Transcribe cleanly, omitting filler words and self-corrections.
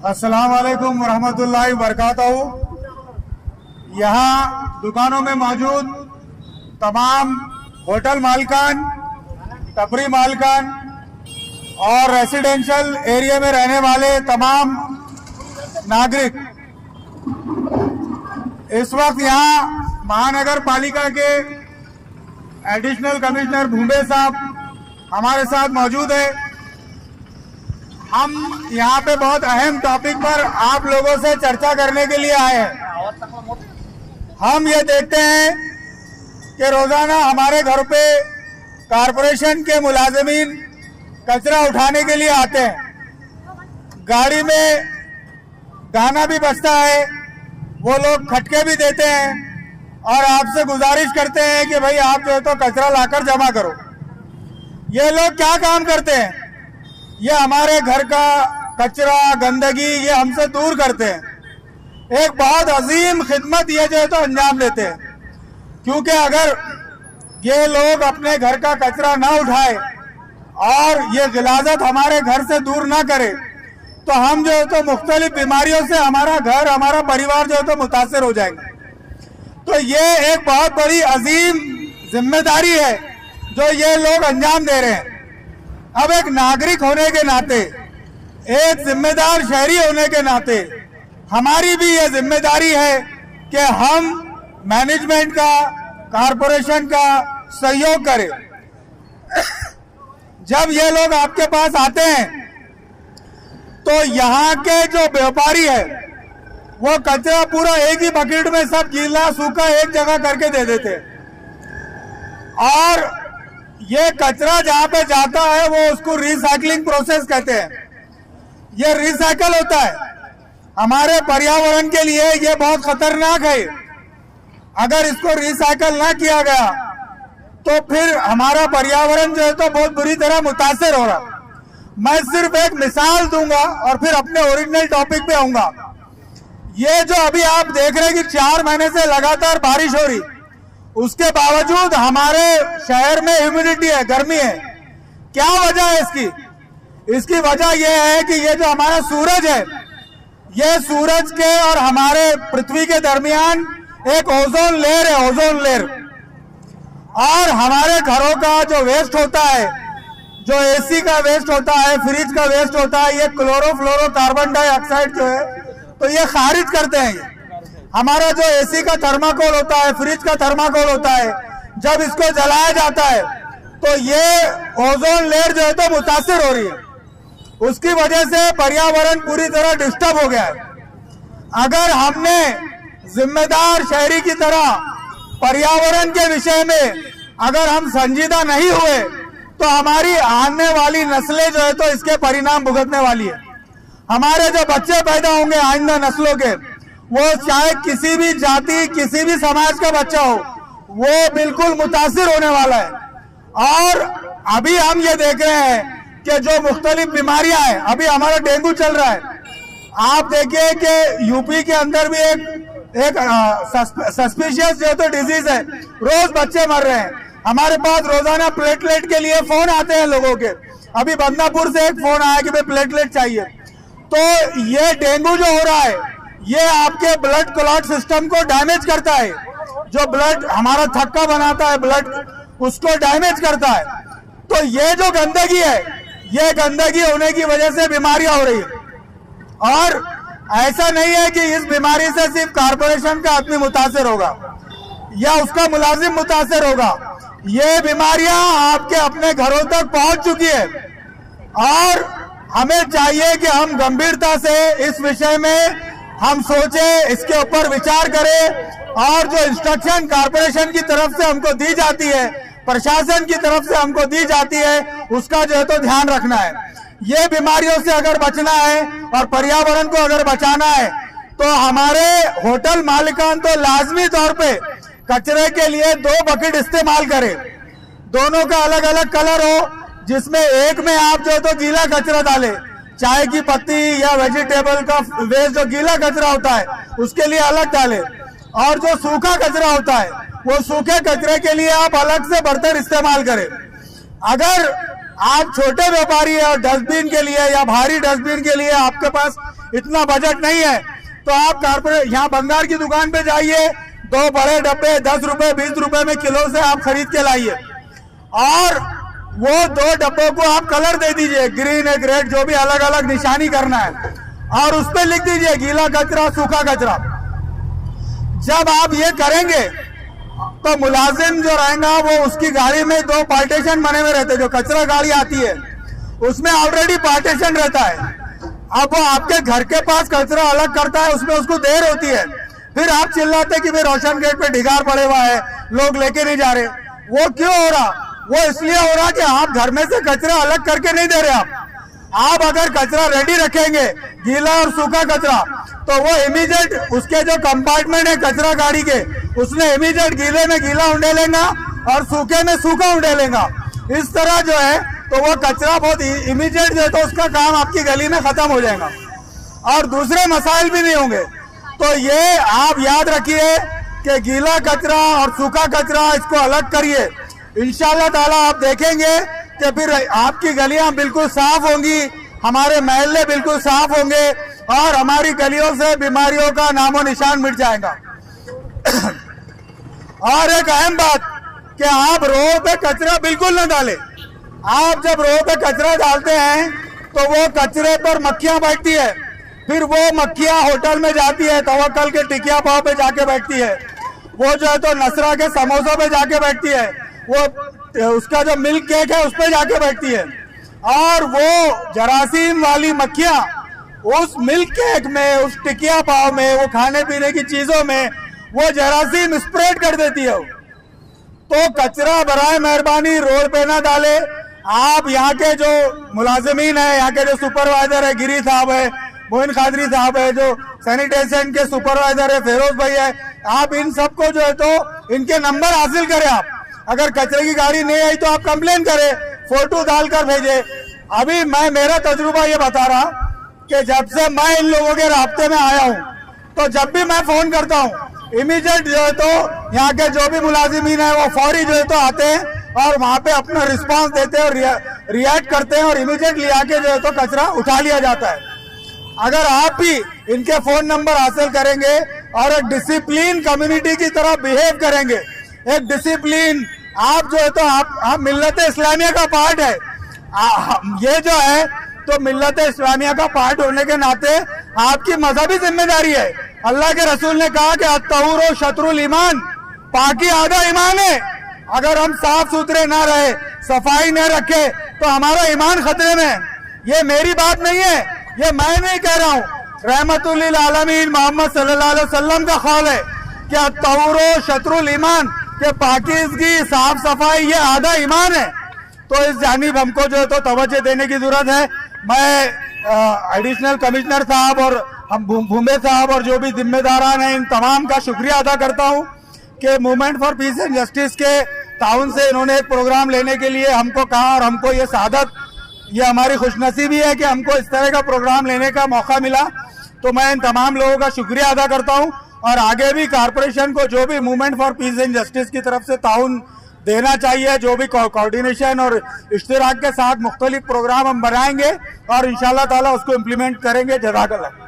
अस्सलाम वालेकुम वरहमतुल्लाहि वबरकातुहू। यहाँ दुकानों में मौजूद तमाम होटल मालिकान, टपरी मालिकान और रेसिडेंशियल एरिया में रहने वाले तमाम नागरिक इस वक्त यहाँ महानगर पालिका के एडिशनल कमिश्नर भूंबे साहब हमारे साथ मौजूद है। हम यहाँ पे बहुत अहम टॉपिक पर आप लोगों से चर्चा करने के लिए आए हैं। हम ये देखते हैं कि रोजाना हमारे घर पे कारपोरेशन के मुलाजिमीन कचरा उठाने के लिए आते हैं। गाड़ी में गाना भी बजता है, वो लोग खटके भी देते हैं और आपसे गुजारिश करते हैं कि भाई आप जो है तो कचरा लाकर जमा करो। ये लोग क्या काम करते हैं? ये हमारे घर का कचरा, गंदगी ये हमसे दूर करते हैं। एक बहुत अजीम खिदमत ये जो है तो अंजाम देते हैं, क्योंकि अगर ये लोग अपने घर का कचरा ना उठाए और ये गिलाजत हमारे घर से दूर ना करे तो हम जो है तो मुख्तलिफ बीमारियों से हमारा घर, हमारा परिवार जो है तो मुतासर हो जाएंगे। तो ये एक बहुत बड़ी अजीम जिम्मेदारी है जो ये लोग अंजाम दे रहे हैं। अब एक नागरिक होने के नाते, एक जिम्मेदार शहरी होने के नाते हमारी भी ये जिम्मेदारी है कि हम मैनेजमेंट का, कारपोरेशन का सहयोग करें। जब ये लोग आपके पास आते हैं तो यहाँ के जो व्यापारी है वो कचरा पूरा एक ही बकेट में सब गीला सूखा एक जगह करके दे देते हैं और ये कचरा जहाँ पे जाता है वो उसको रिसाइकलिंग प्रोसेस कहते हैं। ये रिसाइकल होता है। हमारे पर्यावरण के लिए ये बहुत खतरनाक है। अगर इसको रिसाइकल ना किया गया तो फिर हमारा पर्यावरण जो है तो बहुत बुरी तरह मुतासिर हो रहा। मैं सिर्फ एक मिसाल दूंगा और फिर अपने ओरिजिनल टॉपिक पे आऊंगा। ये जो अभी आप देख रहे हैं कि 4 महीने से लगातार बारिश हो रही, उसके बावजूद हमारे शहर में ह्यूमिडिटी है, गर्मी है। क्या वजह है इसकी? इसकी वजह यह है कि ये जो हमारा सूरज है, ये सूरज के और हमारे पृथ्वी के दरमियान एक ओजोन लेयर है, ओजोन लेयर। और हमारे घरों का जो वेस्ट होता है, जो एसी का वेस्ट होता है, फ्रिज का वेस्ट होता है, ये क्लोरोफ्लोरोकार्बन डाइऑक्साइड जो है तो ये खारिज करते हैं। हमारा जो एसी का थर्माकोल होता है, फ्रिज का थर्माकोल होता है, जब इसको जलाया जाता है तो ये ओजोन लेयर जो है तो मुतासिर हो रही है। उसकी वजह से पर्यावरण पूरी तरह डिस्टर्ब हो गया है। अगर हमने जिम्मेदार शहरी की तरह पर्यावरण के विषय में अगर हम संजीदा नहीं हुए तो हमारी आने वाली नस्लें जो है तो इसके परिणाम भुगतने वाली है। हमारे जो बच्चे पैदा होंगे आइंदा नस्लों के, वो चाहे किसी भी जाति, किसी भी समाज का बच्चा हो, वो बिल्कुल मुतासिर होने वाला है। और अभी हम ये देख रहे हैं कि जो मुख्तलिफ बीमारियां हैं, अभी हमारा डेंगू चल रहा है। आप देखिए कि यूपी के अंदर भी एक सस्पिशियस जो तो डिजीज है, रोज बच्चे मर रहे हैं। हमारे पास रोजाना प्लेटलेट के लिए फोन आते हैं लोगों के। अभी बदनापुर से एक फोन आया कि भाई प्लेटलेट चाहिए। तो ये डेंगू जो हो रहा है, ये आपके ब्लड क्लॉट सिस्टम को डैमेज करता है। जो ब्लड हमारा थक्का बनाता है, ब्लड उसको डैमेज करता है। तो ये जो गंदगी है, ये गंदगी होने की वजह से बीमारियां हो रही है। और ऐसा नहीं है कि इस बीमारी से सिर्फ कारपोरेशन का आदमी मुतासिर होगा या उसका मुलाजिम मुतासिर होगा। ये बीमारियां आपके अपने घरों तक पहुंच चुकी है और हमें चाहिए कि हम गंभीरता से इस विषय में हम सोचें, इसके ऊपर विचार करें और जो इंस्ट्रक्शन कारपोरेशन की तरफ से हमको दी जाती है, प्रशासन की तरफ से हमको दी जाती है, उसका जो है तो ध्यान रखना है। ये बीमारियों से अगर बचना है और पर्यावरण को अगर बचाना है तो हमारे होटल मालिकान तो लाजमी तौर पे कचरे के लिए 2 बकेट इस्तेमाल करें। दोनों का अलग अलग कलर हो, जिसमें एक में आप जो तो गीला कचरा डालें, चाय की पत्ती या वेजिटेबल का वेस्ट जो गीला कचरा होता है उसके लिए अलग डालें, और जो सूखा कचरा होता है वो सूखे कचरे के लिए आप अलग से बर्तन इस्तेमाल करें। अगर आप छोटे व्यापारी है और डस्टबिन के लिए या भारी डस्टबिन के लिए आपके पास इतना बजट नहीं है। तो आप कारपोरेट यहाँ बंगार की दुकान पे जाइए, 2 बड़े डब्बे 10 रुपए 20 रुपए में किलो से आप खरीद के लाइए और वो 2 डब्बों को आप कलर दे दीजिए, ग्रीन एक रेड जो भी अलग अलग निशानी करना है, और उस पर लिख दीजिए गीला कचरा सूखा कचरा। जब आप ये करेंगे तो मुलाजिम जो रहेगा वो उसकी गाड़ी में 2 पार्टीशन बने हुए रहते हैं। जो कचरा गाड़ी आती है उसमें ऑलरेडी पार्टीशन रहता है। अब वो आपके घर के पास कचरा अलग करता है, उसमें उसको देर होती है, फिर आप चिल्लाते कि भाई रोशन गेट पे ढिगार पड़े हुआ है, लोग लेके नहीं जा रहे। वो क्यों हो रहा? वो इसलिए हो रहा कि आप घर में से कचरा अलग करके नहीं दे रहे। आप अगर कचरा रेडी रखेंगे गीला और सूखा कचरा, तो वो इमीडिएट उसके जो कंपार्टमेंट है कचरा गाड़ी के, उसमें इमीडिएट गीले में गीला उंडेलेगा और सूखे में सूखा उंडेलेगा। इस तरह जो है तो वो कचरा बहुत इमीडिएट जो है तो उसका काम आपकी गली में खत्म हो जाएगा और दूसरे मसाइल भी नहीं होंगे। तो ये आप याद रखिए कि गीला कचरा और सूखा कचरा इसको अलग करिए। इंशाल्लाह ताला आप देखेंगे कि फिर आपकी गलियां बिल्कुल साफ होंगी, हमारे मोहल्ले बिल्कुल साफ होंगे और हमारी गलियों से बीमारियों का नामो निशान मिट जाएगा। और एक अहम बात कि आप रोड पे कचरा बिल्कुल न डालें। आप जब रोड पे कचरा डालते हैं तो वो कचरे पर मक्खियां बैठती है, फिर वो मक्खियां होटल में जाती है, तवक्कल के टिकिया पाव पे जाके बैठती है, वो जो है तो नसरा के समोसों पे जाके बैठती है, वो उसका जो मिल्क केक है उस पे जाके बैठती है, और वो जरासीम वाली मक्खियां उस मिल्क केक में, उस टिकिया पाव में, वो खाने पीने की चीजों में वो जरासीम स्प्रेड कर देती है। तो कचरा बराए मेहरबानी रोड पे ना डाले। आप यहाँ के जो मुलाजिमीन है, यहाँ के जो सुपरवाइजर है, गिरी साहब है, मोइन खादरी साहब है, जो सैनिटेशन के सुपरवाइजर है, फेरोज भाई है, आप इन सबको जो है तो इनके नंबर हासिल करें। आप अगर कचरे की गाड़ी नहीं आई तो आप कंप्लेन करें, फोटो डालकर भेजे। अभी मैं मेरा तजुर्बा ये बता रहा कि जब से मैं इन लोगों के रास्ते में आया हूँ तो जब भी मैं फोन करता हूँ इमीडिएट जो है तो यहाँ के जो भी मुलाजिमीन है वो फौरी जो है तो आते हैं और वहाँ पे अपना रिस्पांस देते हैं और रिएक्ट करते हैं और इमीडिएटली आके जो है तो कचरा उठा लिया जाता है। अगर आप भी इनके फोन नंबर हासिल करेंगे और एक डिसिप्लिन कम्युनिटी की तरह बिहेव करेंगे, एक डिसिप्लिन, आप जो है तो आप मिल्लत इस्लामिया का पार्ट है। ये जो है तो मिल्लत इस्लामिया का पार्ट होने के नाते आपकी मजहबी जिम्मेदारी है। अल्लाह के रसूल ने कहा कि अत्तहुर शत्रुल ईमान, पाकी आधा ईमान है। अगर हम साफ सुथरे ना रहे, सफाई न रखे तो हमारा ईमान खतरे में है। ये मेरी बात नहीं है, ये मैं नहीं कह रहा हूँ, रहमतुल लिल आलमीन मोहम्मद सल्लल्लाहु अलैहि वसल्लम का कौल है कि अत्तहुर शत्रुल ईमान, के पाकीज़गी साफ सफाई ये आधा ईमान है। तो इस जानिब हमको जो है तो तवज्जो देने की जरूरत है। मैं एडिशनल कमिश्नर साहब और हम भूमे साहब और जो भी जिम्मेदारान हैं इन तमाम का शुक्रिया अदा करता हूं कि movement for piece and justice के ताउन से इन्होंने एक प्रोग्राम लेने के लिए हमको कहा और हमको ये सादत, ये हमारी खुशनसीबी है कि हमको इस तरह का प्रोग्राम लेने का मौका मिला। तो मैं इन तमाम लोगों का शुक्रिया अदा करता हूं और आगे भी कारपोरेशन को जो भी movement for piece and justice की तरफ से ताउन देना चाहिए, जो भी कोऑर्डिनेशन और इश्तिराक के साथ मुख्तलिफ प्रोग्राम हम बनाएंगे और इंशाल्लाह ताला उसको इम्प्लीमेंट करेंगे। जज़ाकल्लाह।